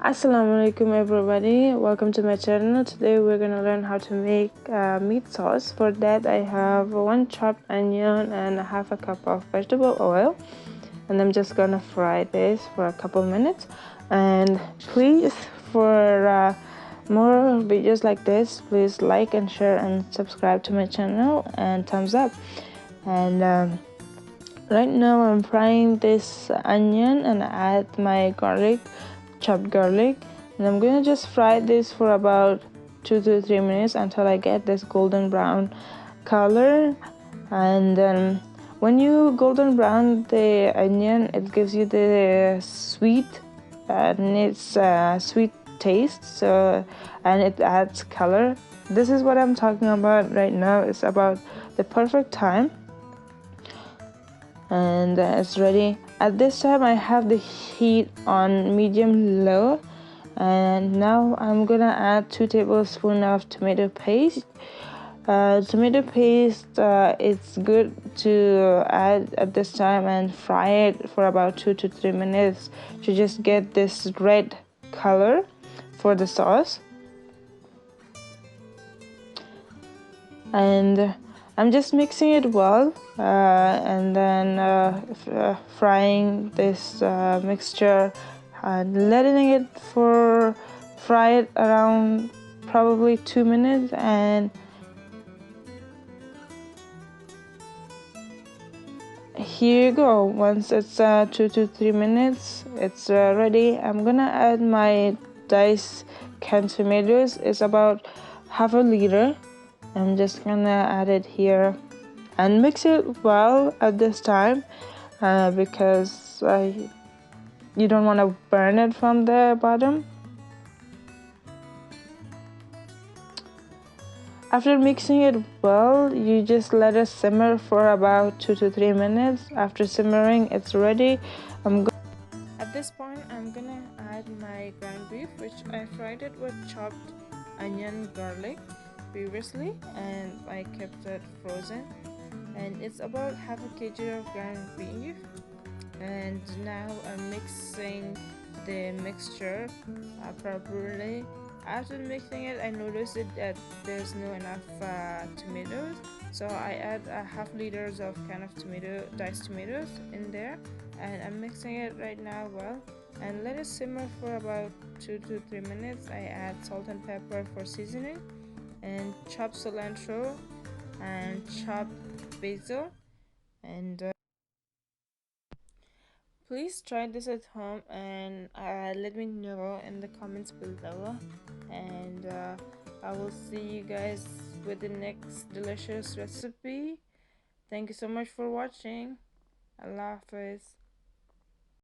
Assalamualaikum everybody, welcome to my channel. Today we're gonna learn how to make meat sauce. For that I have one chopped onion and half a cup of vegetable oil, and I'm just gonna fry this for a couple minutes. And please, for more videos like this, please like and share and subscribe to my channel and thumbs up. And right now I'm frying this onion and add my chopped garlic, and I'm gonna just fry this for about 2 to 3 minutes until I get this golden brown color. And then when you golden brown the onion, it gives you the sweet and it's sweet taste, so, and it adds color. This is what I'm talking about right now. It's about the perfect time, and it's ready. At this time I have the heat on medium low, and now I'm gonna add 2 tablespoons of tomato paste. It's good to add at this time and fry it for about 2 to 3 minutes to just get this red color for the sauce. And I'm just mixing it well, and then frying this mixture and letting it fry it around probably 2 minutes. And here you go. Once it's 2 to 3 minutes, it's ready. I'm gonna add my diced canned tomatoes. It's about half a liter. I'm just gonna add it here and mix it well at this time, because you don't want to burn it from the bottom. After mixing it well, you just let it simmer for about 2 to 3 minutes. After simmering, it's ready. At this point, I'm gonna add my ground beef, which I fried it with chopped onion, garlic previously, and I kept it frozen. And it's about half a kg of ground beef. And now I'm mixing the mixture properly. After mixing it, I noticed that there's no enough tomatoes, so I add half liters of diced tomatoes in there, and I'm mixing it right now well, and let it simmer for about 2 to 3 minutes. I add salt and pepper for seasoning, and chopped cilantro and chopped basil. And please try this at home and let me know in the comments below. And I will see you guys with the next delicious recipe. Thank you so much for watching. Allah Hafiz.